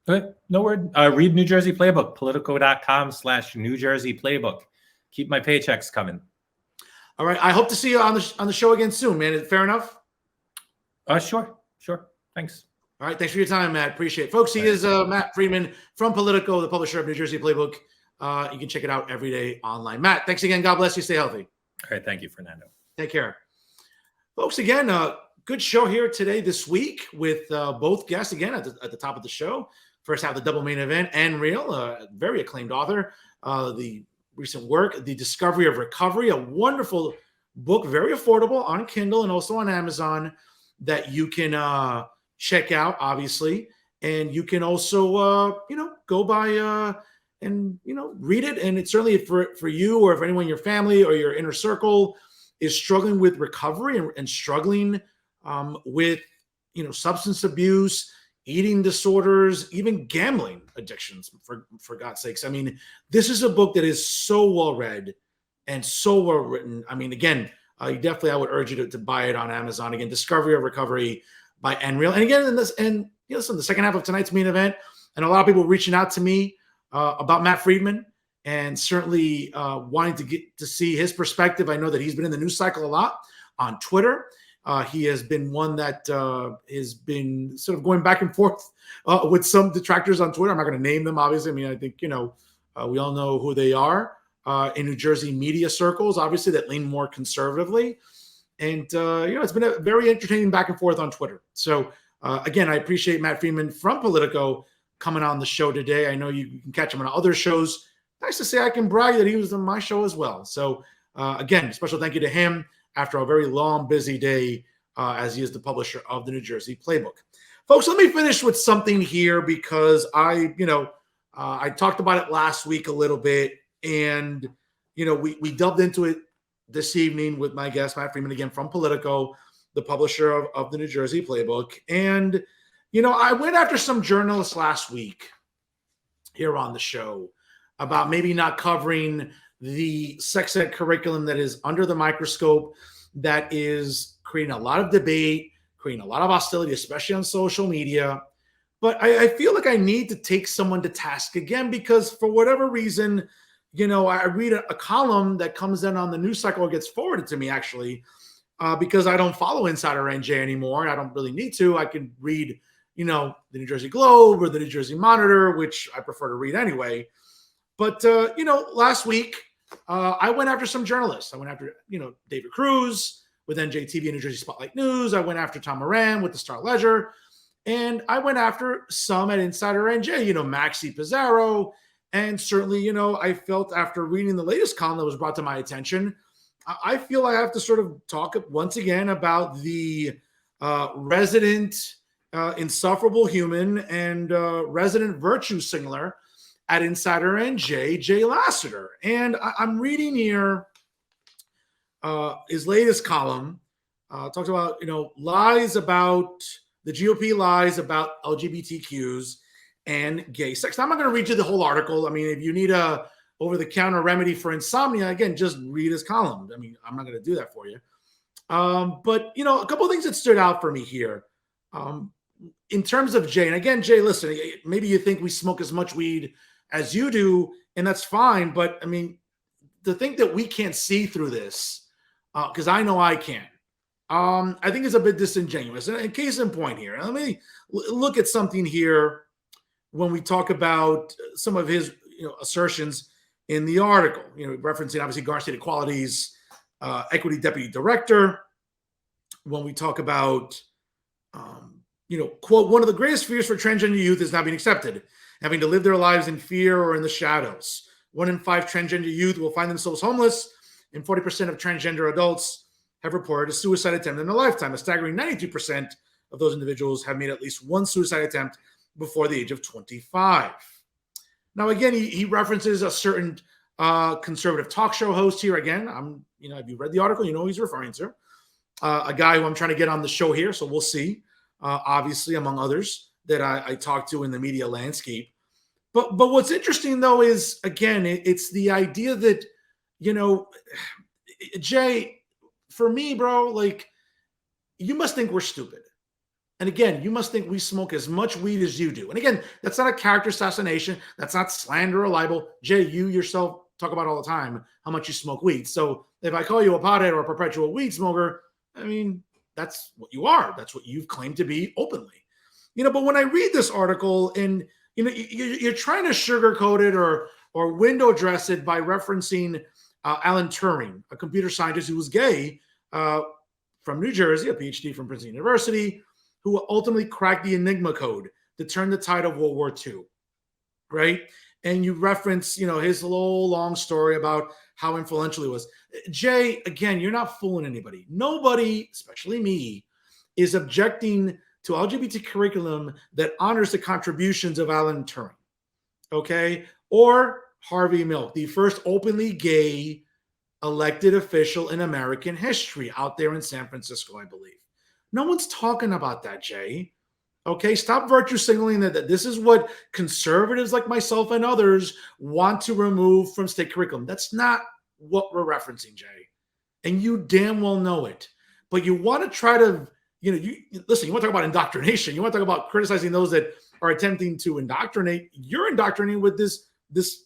Okay, no word. Read New Jersey Playbook, politico.com/New Jersey Playbook. Keep my paychecks coming. All right. I hope to see you on the show again soon, man. Fair enough? Sure. Thanks. All right. Thanks for your time, Matt. Appreciate it. Folks, he is Matt Friedman from Politico, the publisher of New Jersey Playbook. You can check it out every day online. Matt, thanks again. God bless you. Stay healthy. All right. Thank you, Fernando. Take care. Folks, again, good show here today this week with both guests again at the top of the show. First half, the double main event, Ann Real, a very acclaimed author, the recent work, The Discovery of Recovery, a wonderful book, very affordable on Kindle and also on Amazon that you can check out, obviously. And you can also, go by and, read it. And it's certainly for you or if anyone in your family or your inner circle is struggling with recovery and struggling with, substance abuse, eating disorders, even gambling addictions, for God's sakes. I mean, this is a book that is so well read and so well written. I mean, again, definitely I would urge you to buy it on Amazon. Again, Discovery of Recovery by Enreal. And again, listen, the second half of tonight's main event, and a lot of people reaching out to me about Matt Friedman and certainly wanting to get to see his perspective. I know that he's been in the news cycle a lot on Twitter. He has been one that has been sort of going back and forth with some detractors on Twitter. I'm not going to name them, obviously. I mean, I think, we all know who they are in New Jersey media circles, obviously, that lean more conservatively. And, it's been a very entertaining back and forth on Twitter. So, again, I appreciate Matt Friedman from Politico coming on the show today. I know you can catch him on other shows. Nice to say I can brag that he was on my show as well. So, again, special thank you to him after a very long, busy day as he is the publisher of the New Jersey Playbook. Folks, let me finish with something here because I talked about it last week a little bit, and, we delved into it this evening with my guest, Matt Friedman, again, from Politico, the publisher of the New Jersey Playbook. And, I went after some journalists last week here on the show about maybe not covering the sex ed curriculum that is under the microscope, that is creating a lot of debate, creating a lot of hostility, especially on social media. But I feel like I need to take someone to task again because for whatever reason, I read a column that comes in on the news cycle, or gets forwarded to me actually, because I don't follow Insider NJ anymore. I don't really need to. I can read, the New Jersey Globe or the New Jersey Monitor, which I prefer to read anyway. But, last week, I went after some journalists. I went after, David Cruz with NJTV and New Jersey Spotlight News. I went after Tom Moran with the Star Ledger. And I went after some at Insider NJ, Maxi Pizarro. And certainly, I felt after reading the latest column that was brought to my attention, I feel I have to sort of talk once again about the resident insufferable human and resident virtue signaler at Insider NJ, Jay Lassiter. And I'm reading here his latest column. Talks about, lies about the GOP, lies about LGBTQs and gay sex. Now, I'm not going to read you the whole article. I mean, if you need a over-the-counter remedy for insomnia, again, just read his column. I mean, I'm not going to do that for you. But, a couple of things that stood out for me here. In terms of Jay, and again, Jay, listen, maybe you think we smoke as much weed as you do, and that's fine. But I mean, to think that we can't see through this, because I know I can, I think is a bit disingenuous. And case in point here, let me look at something here when we talk about some of his assertions in the article, referencing obviously Garden State Equality's equity deputy director. When we talk about, quote, one of the greatest fears for transgender youth is not being accepted, having to live their lives in fear or in the shadows. 1 in 5 transgender youth will find themselves homeless, and 40% of transgender adults have reported a suicide attempt in their lifetime. A staggering 92% of those individuals have made at least one suicide attempt before the age of 25. Now, again, he references a certain conservative talk show host here. Again, if you read the article, you know who he's referring to. A guy who I'm trying to get on the show here, so we'll see. Obviously, among others that I talked to in the media landscape. But what's interesting, though, is, again, it's the idea that, Jay, for me, bro, like, you must think we're stupid. And again, you must think we smoke as much weed as you do. And again, that's not a character assassination. That's not slander or libel. Jay, you yourself talk about all the time how much you smoke weed. So if I call you a pothead or a perpetual weed smoker, I mean, that's what you are. That's what you've claimed to be openly. But when I read this article and, you're trying to sugarcoat it or window dress it by referencing Alan Turing, a computer scientist who was gay from New Jersey, a PhD from Princeton University, who ultimately cracked the Enigma code to turn the tide of World War II, right? And you reference, his little long story about how influential he was. Jay, again, you're not fooling anybody. Nobody, especially me, is objecting to LGBT curriculum that honors the contributions of Alan Turing, okay? Or Harvey Milk, the first openly gay elected official in American history out there in San Francisco, I believe. No one's talking about that, Jay. Okay, stop virtue signaling that this is what conservatives like myself and others want to remove from state curriculum. That's not what we're referencing, Jay. And you damn well know it. But you want to try to, listen, you want to talk about indoctrination. You want to talk about criticizing those that are attempting to indoctrinate. You're indoctrinating with this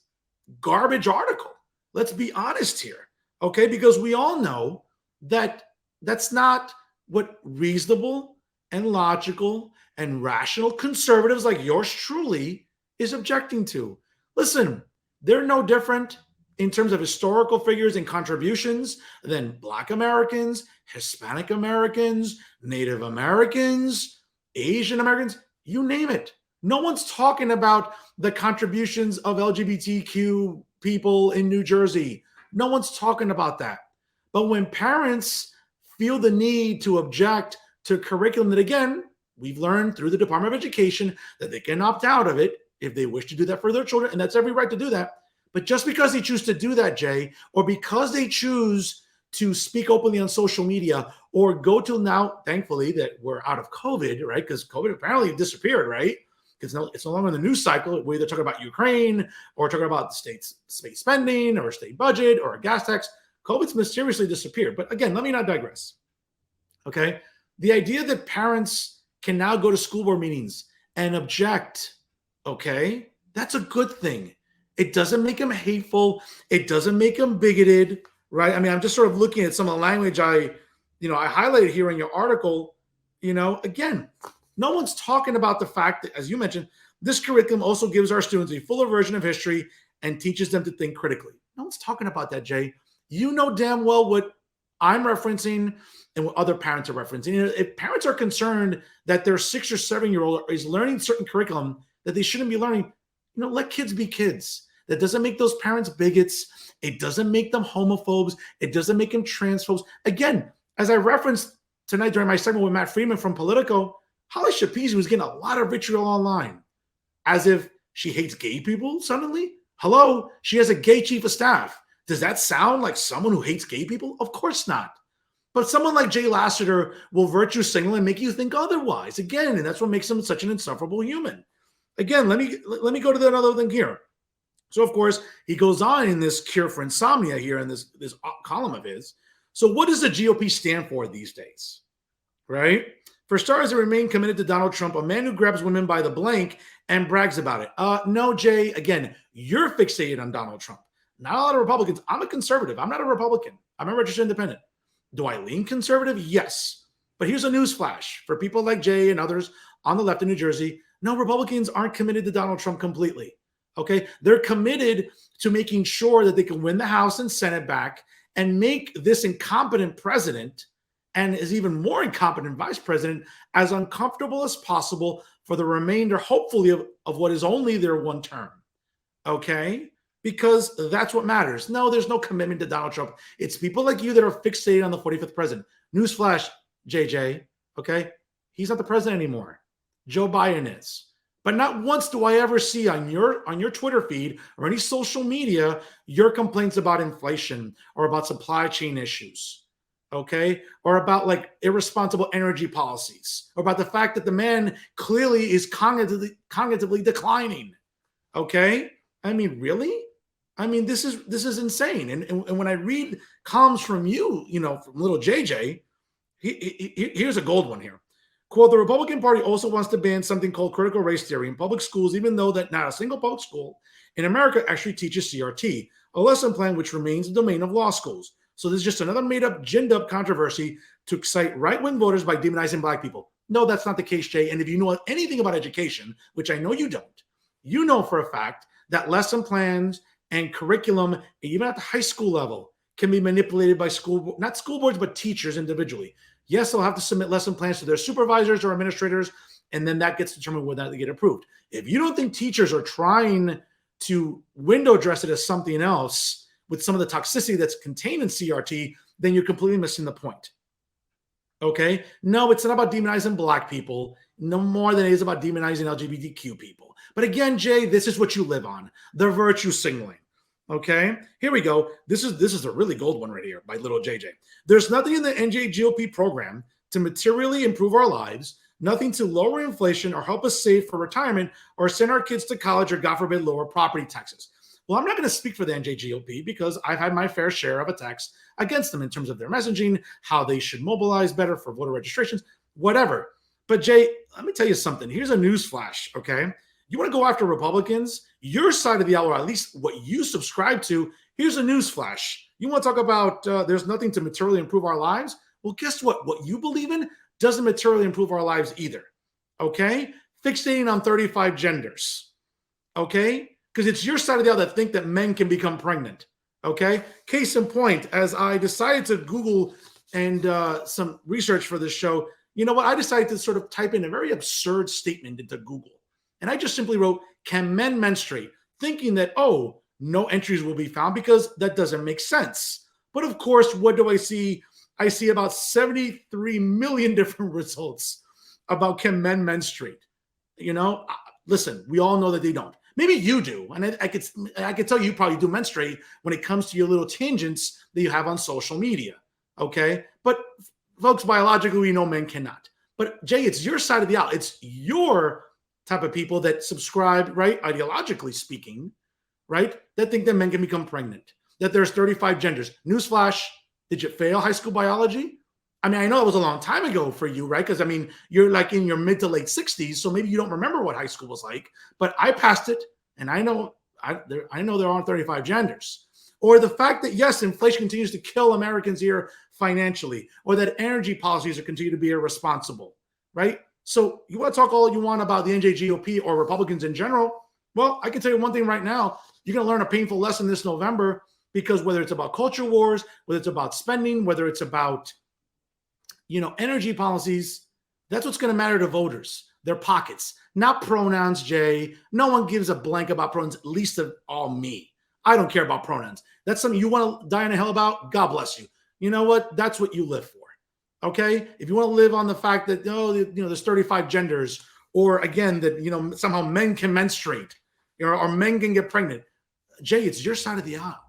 garbage article. Let's be honest here, okay? Because we all know that that's not what reasonable and logical and rational conservatives like yours truly is objecting to. Listen, they're no different in terms of historical figures and contributions than Black Americans, Hispanic Americans, Native Americans, Asian Americans, you name it. No one's talking about the contributions of LGBTQ people in New Jersey. No one's talking about that. But when parents feel the need to object to curriculum that, again, we've learned through the Department of Education that they can opt out of it if they wish to do that for their children, and that's every right to do that. But just because they choose to do that, Jay, or because they choose to speak openly on social media or go to now, thankfully, that we're out of COVID, right? Because COVID apparently disappeared, right? Because it's no longer in the news cycle. We're either talking about Ukraine or talking about the state's space spending or state budget or a gas tax. COVID's mysteriously disappeared. But again, let me not digress. Okay? The idea that parents can now go to school board meetings and object, okay, that's a good thing. It doesn't make them hateful. It doesn't make them bigoted, right? I mean, I'm just sort of looking at some of the language I highlighted here in your article. Again, no one's talking about the fact that, as you mentioned, this curriculum also gives our students a fuller version of history and teaches them to think critically. No one's talking about that, Jay. You know damn well what I'm referencing and what other parents are referencing. If parents are concerned that their 6 or 7-year-old is learning certain curriculum that they shouldn't be learning, let kids be kids. That doesn't make those parents bigots. It doesn't make them homophobes. It doesn't make them transphobes. Again, as I referenced tonight during my segment with Matt Friedman from Politico, Holly Shapizi was getting a lot of vitriol online as if she hates gay people suddenly. Hello, she has a gay chief of staff. Does that sound like someone who hates gay people? Of course not. But someone like Jay Lassiter will virtue signal and make you think otherwise. Again, and that's what makes him such an insufferable human. Again, let me go to another thing here. So, of course, he goes on in this cure for insomnia here in this column of his. So what does the GOP stand for these days, right? For starters, they remain committed to Donald Trump, a man who grabs women by the blank and brags about it. No, Jay, again, you're fixated on Donald Trump. Not a lot of Republicans. I'm a conservative. I'm not a Republican. I'm a registered independent. Do I lean conservative? Yes. But here's a news flash for people like Jay and others on the left in New Jersey. No, Republicans aren't committed to Donald Trump completely. Okay, they're committed to making sure that they can win the House and Senate back and make this incompetent president and his even more incompetent vice president as uncomfortable as possible for the remainder, hopefully, of what is only their one term. Okay, because that's what matters. No, there's no commitment to Donald Trump. It's people like you that are fixated on the 45th president. Newsflash, JJ, okay, he's not the president anymore. Joe Biden is. But not once do I ever see on your Twitter feed or any social media your complaints about inflation or about supply chain issues, okay? Or about like irresponsible energy policies, or about the fact that the man clearly is cognitively declining, okay? I mean, really? I mean, this is insane. And when I read columns from you, from little JJ, here's a gold one here. Quote, the Republican Party also wants to ban something called critical race theory in public schools, even though that not a single public school in America actually teaches CRT, a lesson plan which remains the domain of law schools. So this is just another made-up, ginned-up controversy to excite right-wing voters by demonizing Black people. No, that's not the case, Jay. And if you know anything about education, which I know you don't, you know for a fact that lesson plans and curriculum, even at the high school level, can be manipulated by not school boards, but teachers individually. Yes, they'll have to submit lesson plans to their supervisors or administrators, and then that gets determined whether they get approved. If you don't think teachers are trying to window dress it as something else with some of the toxicity that's contained in CRT, then you're completely missing the point. Okay? No, it's not about demonizing Black people. no more than it is about demonizing LGBTQ people. But again, Jay, this is what you live on, the virtue signaling. Okay, here we go. This is a really gold one right here by little JJ. There's nothing in the NJGOP program to materially improve our lives, nothing to lower inflation or help us save for retirement or send our kids to college or, God forbid, lower property taxes. Well, I'm not going to speak for the NJGOP because I've had my fair share of attacks against them in terms of their messaging, how they should mobilize better for voter registrations, whatever. But Jay, let me tell you something. Here's a news flash, okay? You want to go after Republicans, your side of the aisle, or at least what you subscribe to, here's a news flash. You want to talk about there's nothing to materially improve our lives? Well, guess what? What you believe in doesn't materially improve our lives either, okay? Fixating on 35 genders, okay? Because it's your side of the aisle that think that men can become pregnant, okay? Case in point, as I decided to Google and some research for this show, you know what? I decided to sort of type in a very absurd statement into Google. And I just simply wrote, can men menstruate? Thinking that, oh, no entries will be found because that doesn't make sense. But of course, what do I see? I see about 73 million different results about can men menstruate. You know, listen, we all know that they don't. Maybe you do. And I could tell you probably do menstruate when it comes to your little tangents that you have on social media. Okay. But folks, biologically, we know men cannot. But Jay, it's your side of the aisle. It's your type of people that subscribe, right, ideologically speaking, right, that think that men can become pregnant, that there's 35 genders. Newsflash, did you fail high school biology? I mean, I know it was a long time ago for you, right? Because, I mean, you're like in your mid to late 60s, so maybe you don't remember what high school was like, but I passed it, and I know there aren't 35 genders. Or the fact that, yes, inflation continues to kill Americans here financially, or that energy policies are continue to be irresponsible, right? So you want to talk all you want about the NJGOP or Republicans in general? Well, I can tell you one thing right now. You're going to learn a painful lesson this November because whether it's about culture wars, whether it's about spending, whether it's about, you know, energy policies, that's what's going to matter to voters, their pockets, not pronouns, Jay. No one gives a blank about pronouns, at least of all me. I don't care about pronouns. That's something you want to die in a hell about. God bless you. You know what? That's what you live for. Okay, if you want to live on the fact that there's 35 genders, or again that somehow men can menstruate, or men can get pregnant, Jay, it's your side of the aisle.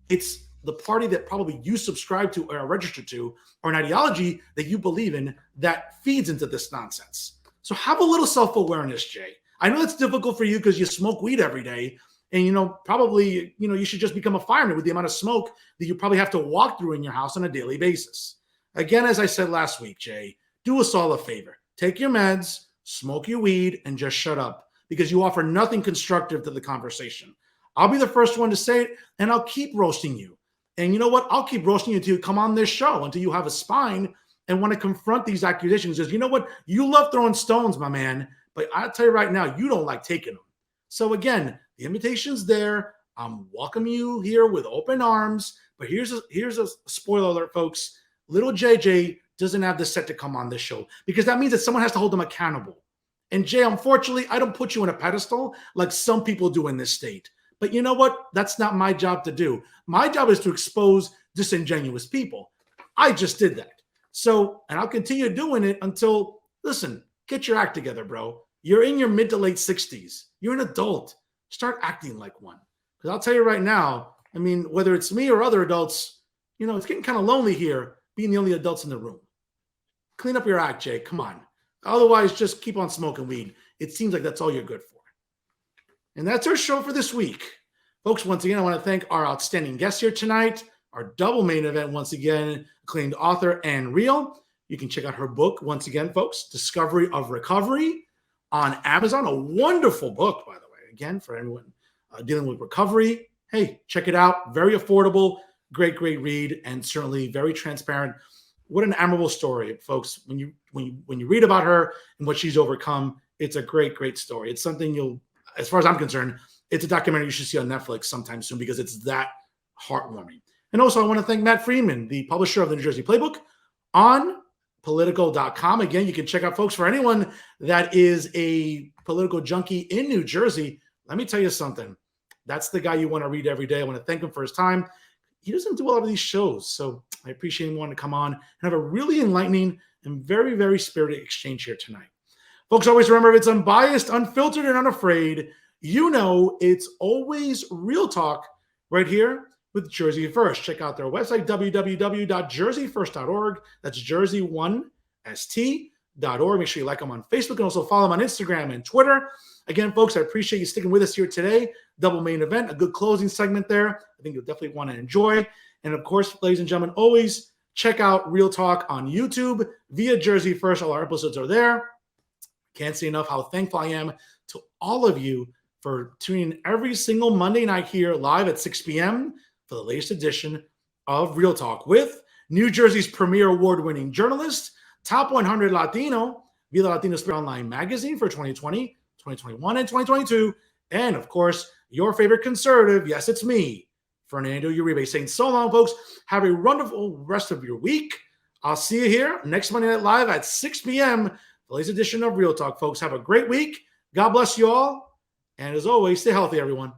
It's the party that probably you subscribe to or are registered to, or an ideology that you believe in that feeds into this nonsense. So have a little self-awareness, Jay. I know it's difficult for you because you smoke weed every day, and probably you should just become a fireman with the amount of smoke that you probably have to walk through in your house on a daily basis. Again, as I said last week, Jay, do us all a favor. Take your meds, smoke your weed, and just shut up because you offer nothing constructive to the conversation. I'll be the first one to say it, and I'll keep roasting you. And you know what? I'll keep roasting you until you come on this show, until you have a spine and want to confront these accusations. Because you know what? You love throwing stones, my man, but I'll tell you right now, you don't like taking them. So again, the invitation's there. I'm welcoming you here with open arms. But here's a spoiler alert, folks. Little JJ doesn't have the set to come on this show because that means that someone has to hold them accountable. And Jay, unfortunately, I don't put you on a pedestal like some people do in this state. But you know what? That's not my job to do. My job is to expose disingenuous people. I just did that. So, and I'll continue doing it until, listen, get your act together, bro. You're in your mid to late 60s. You're an adult. Start acting like one. Because I'll tell you right now, I mean, whether it's me or other adults, it's getting kind of lonely here being the only adults in the room. Clean up your act, Jay. Come on. Otherwise, just keep on smoking weed. It seems like that's all you're good for. And that's our show for this week. Folks, once again, I want to thank our outstanding guests here tonight, our double main event, once again, acclaimed author Ann Reel. You can check out her book, once again, folks, Discovery of Recovery on Amazon. A wonderful book, by the way, again, for anyone dealing with recovery. Hey, check it out. Very affordable. Great read, and certainly very transparent. What an admirable story, folks. When you read about her and what she's overcome, it's a great story. It's something as far as I'm concerned, it's a documentary you should see on Netflix sometime soon because it's that heartwarming. And also, I want to thank Matt Friedman, the publisher of the New Jersey Playbook, on Politico.com. Again, you can check out, folks, for anyone that is a political junkie in New Jersey. Let me tell you something. That's the guy you want to read every day. I want to thank him for his time. He doesn't do a lot of these shows, so I appreciate him wanting to come on and have a really enlightening and very, very spirited exchange here tonight. Folks, always remember, if it's unbiased, unfiltered, and unafraid, you know it's always real talk right here with Jersey First. Check out their website, www.jerseyfirst.org. That's jersey1st.org. Make sure you like them on Facebook and also follow them on Instagram and Twitter. Again, folks, I appreciate you sticking with us here today. Double main event, a good closing segment there. I think you'll definitely want to enjoy. And of course, ladies and gentlemen, always check out Real Talk on YouTube via Jersey First. All our episodes are there. Can't say enough how thankful I am to all of you for tuning in every single Monday night here live at 6 p.m. for the latest edition of Real Talk with New Jersey's premier award-winning journalist, Top 100 Latino via the Latino Spirit Online magazine for 2020, 2021, and 2022. And of course, your favorite conservative. Yes, it's me, Fernando Uribe, saying so long, folks. Have a wonderful rest of your week. I'll see you here next Monday Night Live at 6 p.m. the latest edition of Real Talk, folks. Have a great week. God bless you all. And as always, stay healthy, everyone.